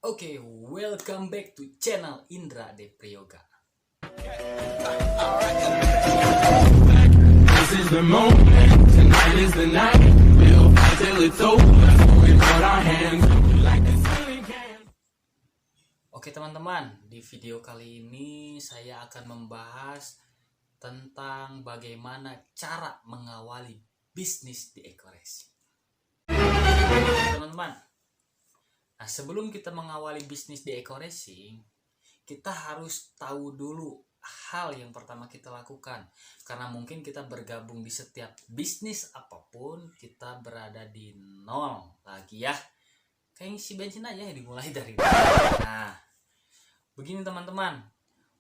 Oke, welcome back to channel Indra De Priyoga. This is the moment, tonight is the night. We'll fight till it's over. We put our hands up like the ceiling can. Oke teman-teman, di video kali ini saya akan membahas tentang bagaimana cara mengawali bisnis di eco-racing. Teman-teman, nah sebelum kita mengawali bisnis di eco-racing, kita harus tahu dulu hal yang pertama kita lakukan. Karena mungkin kita bergabung di setiap bisnis apapun, kita berada di nol lagi ya. Kayak ngisi bensin aja ya, dimulai dari nol. Nah, begini teman-teman,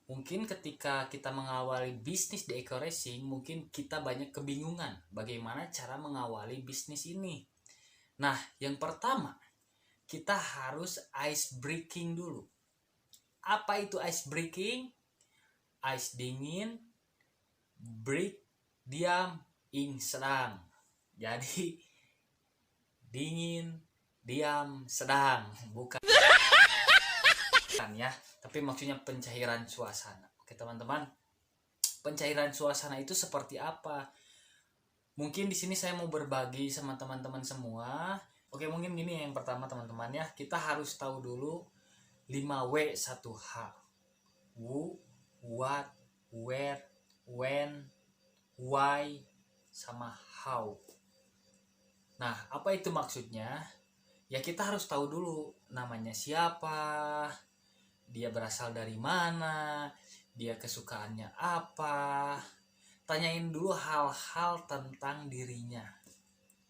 mungkin ketika kita mengawali bisnis di eco-racing, mungkin kita banyak kebingungan bagaimana cara mengawali bisnis ini. Nah, yang pertama, kita harus ice breaking dulu. Apa itu ice breaking? Ice dingin, break diam, ing sedang. Jadi dingin, diam, sedang, bukan ya, tapi maksudnya pencairan suasana. Oke teman-teman, pencairan suasana itu seperti apa? Mungkin di sini saya mau berbagi sama teman-teman semua. Oke, mungkin gini yang pertama teman-teman ya, kita harus tahu dulu 5W 1H. Who, what, where, when, why, sama how. Nah, apa itu maksudnya? Ya kita harus tahu dulu namanya siapa, dia berasal dari mana, dia kesukaannya apa. Tanyain dulu hal-hal tentang dirinya.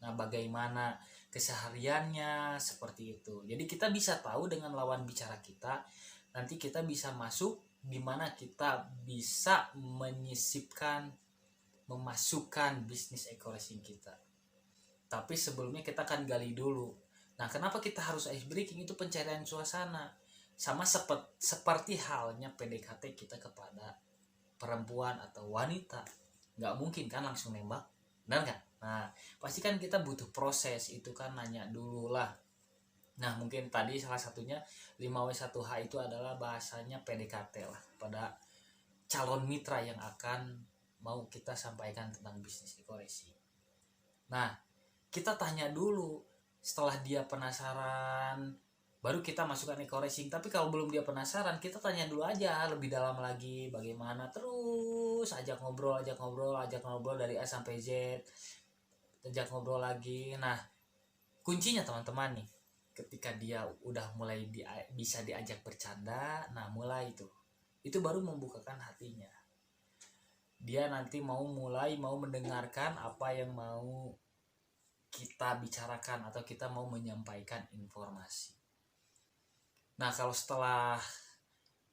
Nah, bagaimana kesehariannya, seperti itu. Jadi kita bisa tahu dengan lawan bicara kita, nanti kita bisa masuk di mana kita bisa menyisipkan, memasukkan bisnis eco-racing kita. Tapi sebelumnya kita akan gali dulu. Nah, kenapa kita harus ice breaking? Itu pencarian suasana. Sama seperti halnya PDKT kita kepada perempuan atau wanita. Nggak mungkin kan langsung nembak, benar kan? Nah, pasti kan kita butuh proses, itu kan nanya dulu lah. Nah, mungkin tadi salah satunya 5W1H itu adalah bahasanya PDKT lah pada calon mitra yang akan mau kita sampaikan tentang bisnis eco-racing. Nah, kita tanya dulu, setelah dia penasaran baru kita masukkan eco-racing. Tapi kalau belum dia penasaran, kita tanya dulu aja lebih dalam lagi bagaimana, terus ajak ngobrol dari A sampai Z, ajak ngobrol lagi. Nah, kuncinya teman-teman nih, ketika dia udah mulai bisa diajak bercanda, nah mulai itu baru membukakan hatinya. Dia nanti mau mendengarkan apa yang mau kita bicarakan atau kita mau menyampaikan informasi. Nah, kalau setelah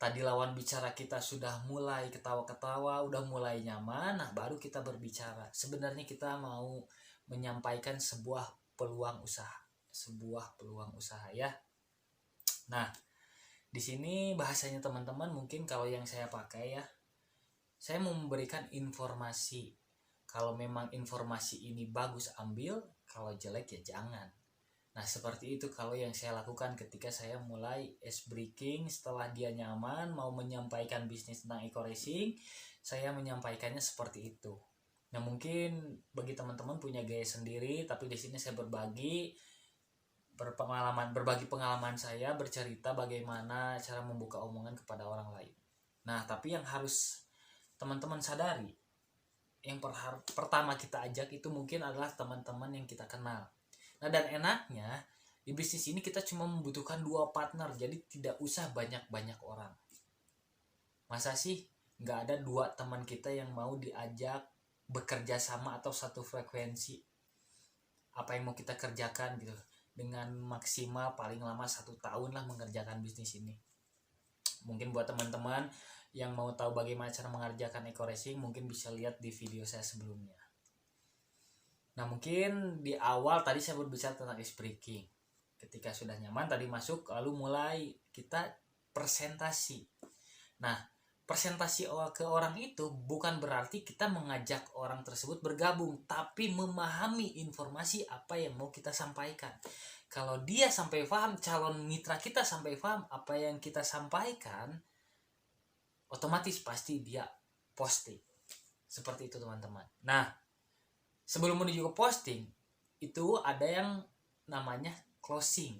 tadi lawan bicara kita sudah mulai ketawa-ketawa, udah mulai nyaman, nah baru kita berbicara. Sebenarnya kita mau menyampaikan sebuah peluang usaha ya. Nah, di sini bahasanya teman-teman mungkin kalau yang saya pakai ya, saya mau memberikan informasi. Kalau memang informasi ini bagus ambil, kalau jelek ya jangan. Nah, seperti itu kalau yang saya lakukan ketika saya mulai ice breaking. Setelah dia nyaman mau menyampaikan bisnis tentang eco-racing, saya menyampaikannya seperti itu. Nah, mungkin bagi teman-teman punya gaya sendiri, tapi di sini saya berbagi pengalaman saya, bercerita bagaimana cara membuka omongan kepada orang lain. Nah, tapi yang harus teman-teman sadari, yang pertama kita ajak itu mungkin adalah teman-teman yang kita kenal. Nah, dan enaknya di bisnis ini kita cuma membutuhkan 2 partner, jadi tidak usah banyak-banyak orang. Masa sih nggak ada 2 teman kita yang mau diajak bekerja sama atau satu frekuensi? Apa yang mau kita kerjakan gitu, dengan maksimal paling lama 1 tahun lah mengerjakan bisnis ini. Mungkin buat teman-teman yang mau tahu bagaimana cara mengerjakan eco-racing, mungkin bisa lihat di video saya sebelumnya. Nah, mungkin di awal tadi saya berbicara tentang ice breaking. Ketika sudah nyaman tadi masuk, lalu mulai kita presentasi. Nah, presentasi ke orang itu bukan berarti kita mengajak orang tersebut bergabung, tapi memahami informasi apa yang mau kita sampaikan. Kalau dia sampai paham, calon mitra kita sampai paham apa yang kita sampaikan, otomatis pasti dia posting. Seperti itu teman-teman. Nah, sebelum menuju ke posting, itu ada yang namanya closing.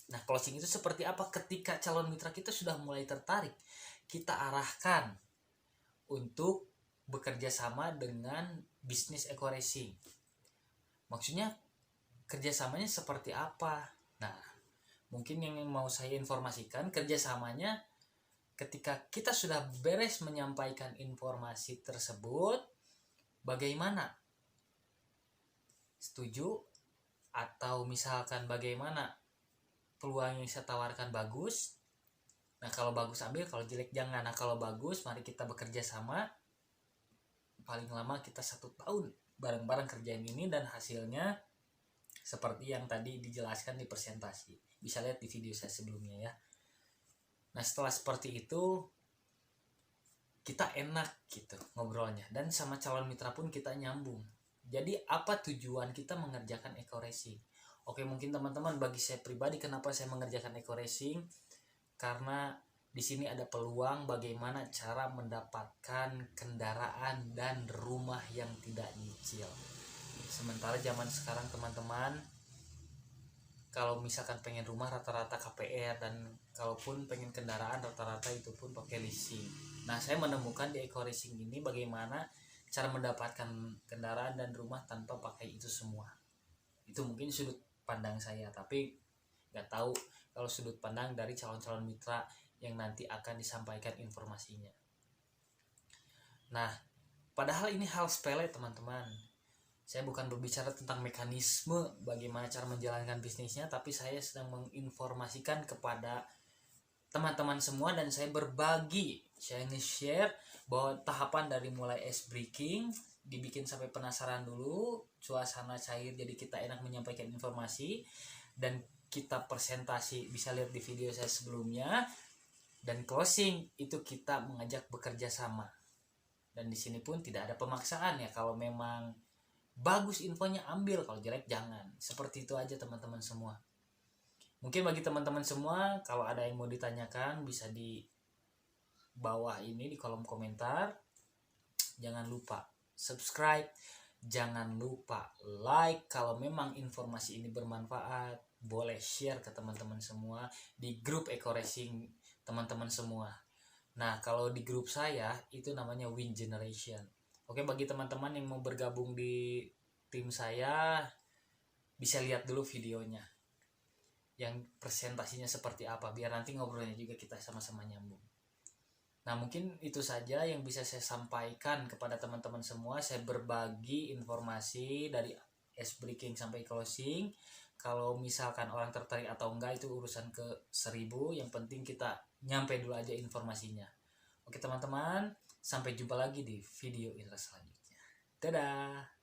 Nah, closing itu seperti apa? Ketika calon mitra kita sudah mulai tertarik, kita arahkan untuk bekerja sama dengan bisnis eco racing. Maksudnya kerjasamanya seperti apa? Nah, mungkin yang mau saya informasikan, kerjasamanya ketika kita sudah beres menyampaikan informasi tersebut, bagaimana? Setuju? Atau misalkan bagaimana peluang yang saya tawarkan bagus? Nah, kalau bagus ambil, kalau jelek jangan. Nah, kalau bagus, mari kita bekerja sama. Paling lama kita 1 tahun bareng-bareng kerjain ini, dan hasilnya seperti yang tadi dijelaskan di presentasi. Bisa lihat di video saya sebelumnya ya. Nah, setelah seperti itu, kita enak gitu ngobrolnya. Dan sama calon mitra pun kita nyambung. Jadi, apa tujuan kita mengerjakan eco racing? Oke, mungkin teman-teman, bagi saya pribadi, kenapa saya mengerjakan eco racing? Karena di sini ada peluang bagaimana cara mendapatkan kendaraan dan rumah yang tidak nyicil. Sementara zaman sekarang teman-teman, kalau misalkan pengen rumah rata-rata KPR, dan kalaupun pengen kendaraan rata-rata itu pun pakai leasing. Nah, saya menemukan di eco racing ini bagaimana cara mendapatkan kendaraan dan rumah tanpa pakai itu semua. Itu mungkin sudut pandang saya, tapi nggak tahu kalau sudut pandang dari calon-calon mitra yang nanti akan disampaikan informasinya. Nah, padahal ini hal sepele teman-teman. Saya bukan berbicara tentang mekanisme bagaimana cara menjalankan bisnisnya, tapi saya sedang menginformasikan kepada teman-teman semua, dan saya berbagi, saya nge-share bahwa tahapan dari mulai ice breaking, dibikin sampai penasaran dulu, suasana cair jadi kita enak menyampaikan informasi, dan kita presentasi, bisa lihat di video saya sebelumnya, dan closing itu kita mengajak bekerja sama. Dan di sini pun tidak ada pemaksaan ya, kalau memang bagus infonya ambil, kalau jelek jangan. Seperti itu aja teman-teman semua. Mungkin bagi teman-teman semua, kalau ada yang mau ditanyakan bisa di bawah ini di kolom komentar. Jangan lupa subscribe, jangan lupa like. Kalau memang informasi ini bermanfaat, boleh share ke teman-teman semua di grup eco racing teman-teman semua. Nah, kalau di grup saya itu namanya Win Generation. Oke, bagi teman-teman yang mau bergabung di tim saya, bisa lihat dulu videonya yang presentasinya seperti apa, biar nanti ngobrolnya juga kita sama-sama nyambung. Nah, mungkin itu saja yang bisa saya sampaikan kepada teman-teman semua. Saya berbagi informasi dari ice breaking sampai closing. Kalau misalkan orang tertarik atau enggak itu urusan ke 1000, yang penting kita nyampe dulu aja informasinya. Oke teman-teman, sampai jumpa lagi di video selanjutnya. Dadah.